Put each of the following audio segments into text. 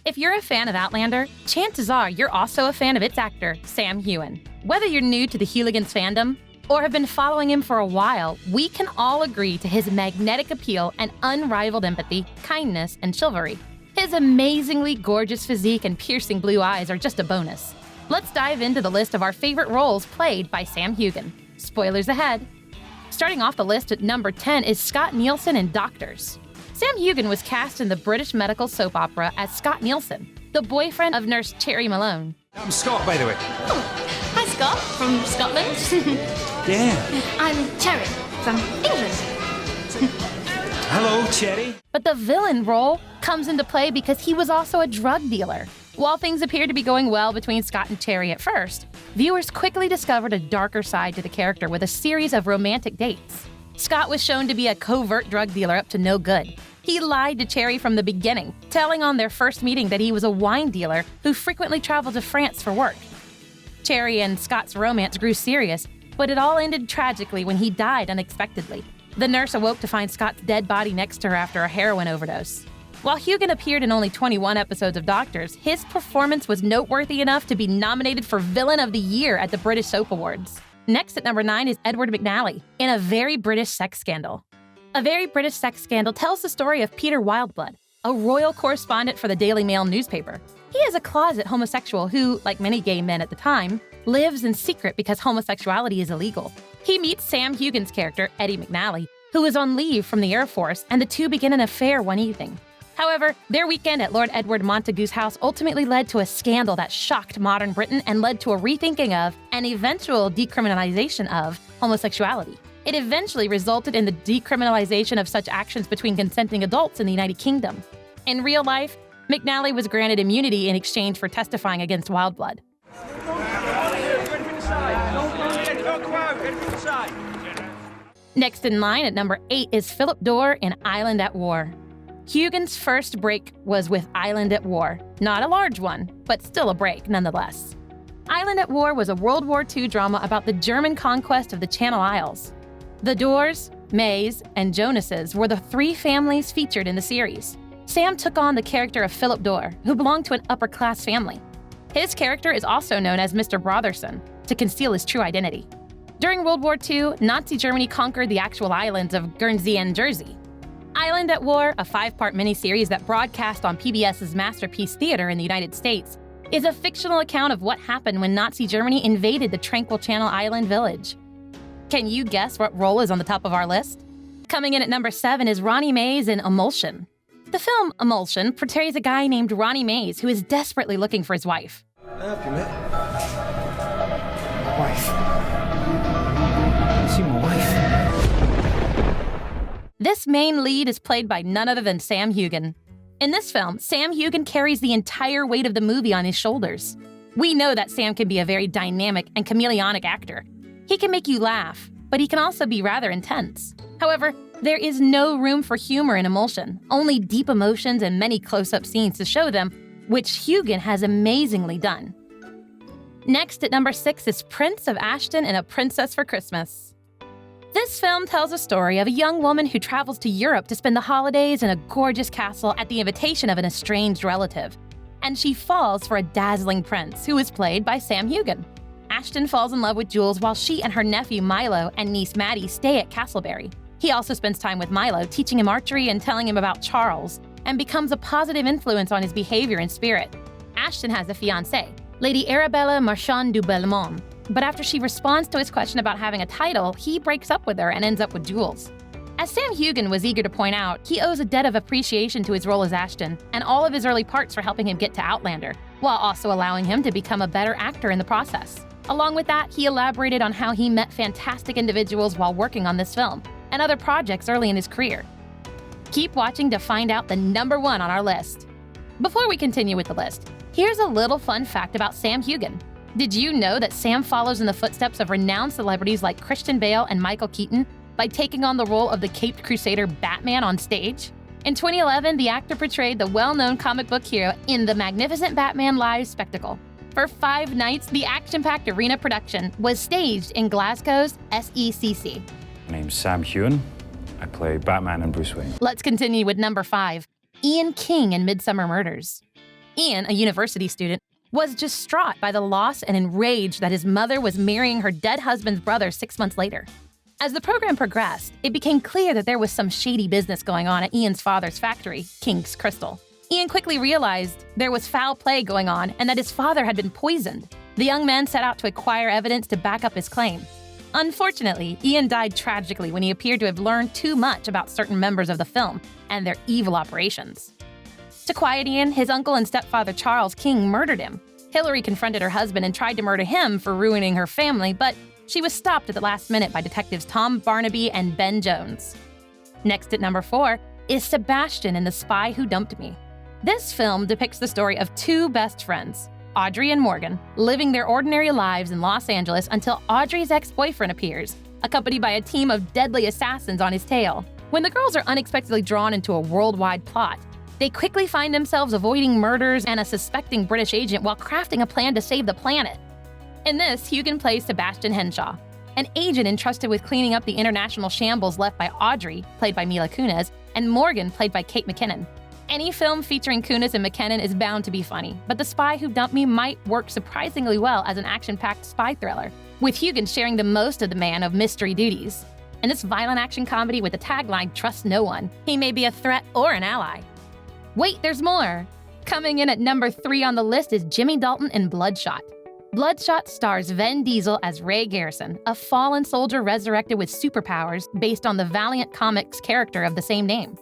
If you're a fan of Outlander, chances are you're also a fan of its actor, Sam Heughan. Whether you're new to the Hooligans fandom or have been following him for a while, we can all agree to his magnetic appeal and unrivaled empathy, kindness, and chivalry. His amazingly gorgeous physique and piercing blue eyes are just a bonus. Let's dive into the list of our favorite roles played by Sam Heughan. Spoilers ahead. Starting off the list at number 10 is Scott Nielsen in Doctors. Sam Heughan was cast in the British medical soap opera as Scott Nielsen, the boyfriend of nurse Cherry Malone. I'm Scott, by the way. Oh, hi Scott, from Scotland. Yeah. I'm Cherry, from England. Hello, Cherry. But the villain role comes into play because he was also a drug dealer. While things appeared to be going well between Scott and Cherry at first, viewers quickly discovered a darker side to the character with a series of romantic dates. Scott was shown to be a covert drug dealer up to no good. He lied to Cherry from the beginning, telling on their first meeting that he was a wine dealer who frequently traveled to France for work. Cherry and Scott's romance grew serious, but it all ended tragically when he died unexpectedly. The nurse awoke to find Scott's dead body next to her after a heroin overdose. While Heughan appeared in only 21 episodes of Doctors, his performance was noteworthy enough to be nominated for Villain of the Year at the British Soap Awards. Next at number 9 is Edward McNally in A Very British Sex Scandal. A Very British Sex Scandal tells the story of Peter Wildblood, a royal correspondent for the Daily Mail newspaper. He is a closet homosexual who, like many gay men at the time, lives in secret because homosexuality is illegal. He meets Sam Heughan's character, Eddie McNally, who is on leave from the Air Force, and the two begin an affair one evening. However, their weekend at Lord Edward Montagu's house ultimately led to a scandal that shocked modern Britain and led to a rethinking of and eventual decriminalization of homosexuality. It eventually resulted in the decriminalization of such actions between consenting adults in the United Kingdom. In real life, McNally was granted immunity in exchange for testifying against Wildblood. Next in line at number 8 is Philip Dorr in Island at War. Heughan's first break was with Island at War. Not a large one, but still a break nonetheless. Island at War was a World War II drama about the German conquest of the Channel Isles. The Dorrs, Mays, and Jonases were the 3 families featured in the series. Sam took on the character of Philip Dorr, who belonged to an upper-class family. His character is also known as Mr. Brotherson, to conceal his true identity. During World War II, Nazi Germany conquered the actual islands of Guernsey and Jersey. Island at War, a 5-part miniseries that broadcast on PBS's Masterpiece Theater in the United States, is a fictional account of what happened when Nazi Germany invaded the tranquil Channel Island village. Can you guess what role is on the top of our list? Coming in at number 7 is Ronnie Mays in Emulsion. The film Emulsion portrays a guy named Ronnie Mays who is desperately looking for his wife. Can I help you, mate? Wife. See my wife. This main lead is played by none other than Sam Heughan. In this film, Sam Heughan carries the entire weight of the movie on his shoulders. We know that Sam can be a very dynamic and chameleonic actor. He can make you laugh, but he can also be rather intense. However, there is no room for humor in Emulsion, only deep emotions and many close-up scenes to show them, which Heughan has amazingly done. Next at number 6 is Prince of Ashton and A Princess for Christmas. This film tells a story of a young woman who travels to Europe to spend the holidays in a gorgeous castle at the invitation of an estranged relative. And she falls for a dazzling prince, who is played by Sam Heughan. Ashton falls in love with Jules while she and her nephew Milo and niece Maddie stay at Castleberry. He also spends time with Milo, teaching him archery and telling him about Charles, and becomes a positive influence on his behavior and spirit. Ashton has a fiancée, Lady Arabella Marchand du Belmont, but after she responds to his question about having a title, he breaks up with her and ends up with Jules. As Sam Heughan was eager to point out, he owes a debt of appreciation to his role as Ashton and all of his early parts for helping him get to Outlander, while also allowing him to become a better actor in the process. Along with that, he elaborated on how he met fantastic individuals while working on this film and other projects early in his career. Keep watching to find out the number 1 on our list. Before we continue with the list, here's a little fun fact about Sam Heughan. Did you know that Sam follows in the footsteps of renowned celebrities like Christian Bale and Michael Keaton by taking on the role of the Caped Crusader Batman on stage? In 2011, the actor portrayed the well-known comic book hero in the Magnificent Batman live spectacle. For 5 nights, the action-packed arena production was staged in Glasgow's SECC. My name's Sam Heughan. I play Batman and Bruce Wayne. Let's continue with number 5, Ian King in Midsomer Murders. Ian, a university student, was distraught by the loss and enraged that his mother was marrying her dead husband's brother 6 months later. As the program progressed, it became clear that there was some shady business going on at Ian's father's factory, King's Crystal. Ian quickly realized there was foul play going on and that his father had been poisoned. The young man set out to acquire evidence to back up his claim. Unfortunately, Ian died tragically when he appeared to have learned too much about certain members of the film and their evil operations. To quiet Ian, his uncle and stepfather Charles King murdered him. Hillary confronted her husband and tried to murder him for ruining her family, but she was stopped at the last minute by detectives Tom Barnaby and Ben Jones. Next at number 4 is Sebastian in The Spy Who Dumped Me. This film depicts the story of two best friends, Audrey and Morgan, living their ordinary lives in Los Angeles until Audrey's ex-boyfriend appears, accompanied by a team of deadly assassins on his tail. When the girls are unexpectedly drawn into a worldwide plot, they quickly find themselves avoiding murders and a suspecting British agent while crafting a plan to save the planet. In this, Hugan plays Sebastian Henshaw, an agent entrusted with cleaning up the international shambles left by Audrey, played by Mila Kunis, and Morgan, played by Kate McKinnon. Any film featuring Kunis and McKinnon is bound to be funny, but The Spy Who Dumped Me might work surprisingly well as an action-packed spy thriller, with Hugan sharing the most of the man of mystery duties. In this violent action comedy with the tagline, "Trust no one," he may be a threat or an ally. Wait, there's more! Coming in at number 3 on the list is Jimmy Dalton in Bloodshot. Bloodshot stars Vin Diesel as Ray Garrison, a fallen soldier resurrected with superpowers based on the Valiant Comics character of the same name.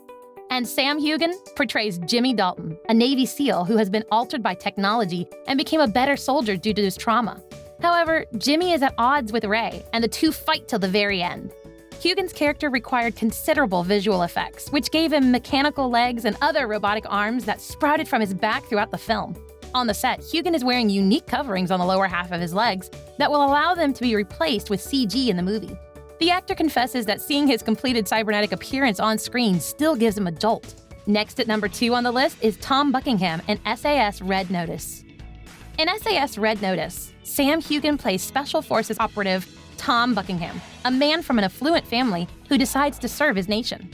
And Sam Hugan portrays Jimmy Dalton, a Navy SEAL who has been altered by technology and became a better soldier due to his trauma. However, Jimmy is at odds with Ray, and the two fight till the very end. Hugan's character required considerable visual effects, which gave him mechanical legs and other robotic arms that sprouted from his back throughout the film. On the set, Hugan is wearing unique coverings on the lower half of his legs that will allow them to be replaced with CG in the movie. The actor confesses that seeing his completed cybernetic appearance on screen still gives him a jolt. Next at number 2 on the list is Tom Buckingham in SAS Red Notice. In SAS Red Notice, Sam Hugan plays Special Forces operative Tom Buckingham, a man from an affluent family who decides to serve his nation.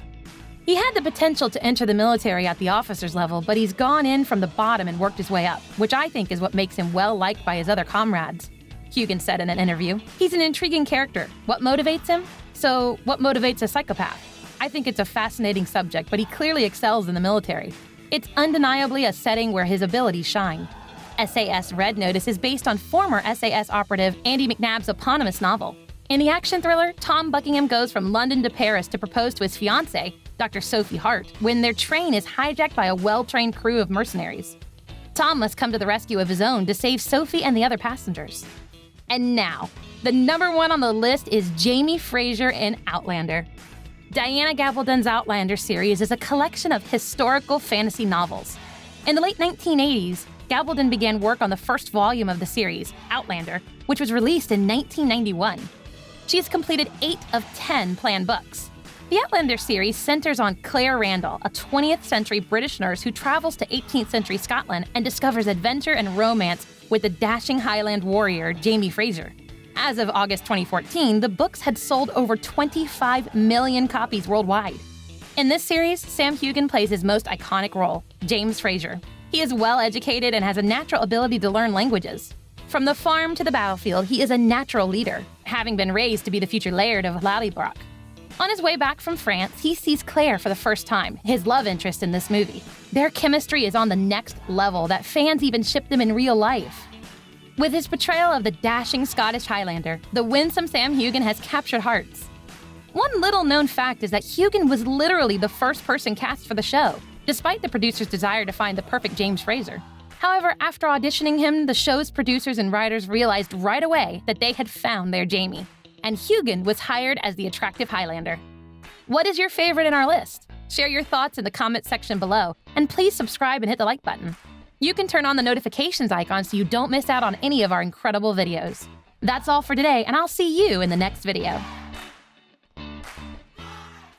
He had the potential to enter the military at the officer's level, but he's gone in from the bottom and worked his way up, which I think is what makes him well-liked by his other comrades. Hugan said in an interview, "He's an intriguing character. What motivates him? So, what motivates a psychopath? I think it's a fascinating subject, but he clearly excels in the military. It's undeniably a setting where his abilities shine." SAS Red Notice is based on former SAS operative Andy McNabb's eponymous novel. In the action thriller, Tom Buckingham goes from London to Paris to propose to his fiancée, Dr. Sophie Hart, when their train is hijacked by a well-trained crew of mercenaries. Tom must come to the rescue of his own to save Sophie and the other passengers. And now, the number 1 on the list is Jamie Fraser in Outlander. Diana Gabaldon's Outlander series is a collection of historical fantasy novels. In the late 1980s, Gabaldon began work on the first volume of the series, Outlander, which was released in 1991. She has completed 8 of 10 planned books. The Outlander series centers on Claire Randall, a 20th century British nurse who travels to 18th century Scotland and discovers adventure and romance with the dashing Highland warrior Jamie Fraser. As of August 2014, the books had sold over 25 million copies worldwide. In this series, Sam Hugan plays his most iconic role, James Fraser. He is well-educated and has a natural ability to learn languages. From the farm to the battlefield, he is a natural leader, having been raised to be the future Laird of Lallybroch. On his way back from France, he sees Claire for the first time, his love interest in this movie. Their chemistry is on the next level that fans even ship them in real life. With his portrayal of the dashing Scottish Highlander, the winsome Sam Hugan has captured hearts. One little-known fact is that Hugan was literally the first person cast for the show, despite the producer's desire to find the perfect James Fraser. However, after auditioning him, the show's producers and writers realized right away that they had found their Jamie, and Hugan was hired as the attractive Highlander. What is your favorite in our list? Share your thoughts in the comments section below, and please subscribe and hit the like button. You can turn on the notifications icon so you don't miss out on any of our incredible videos. That's all for today, and I'll see you in the next video.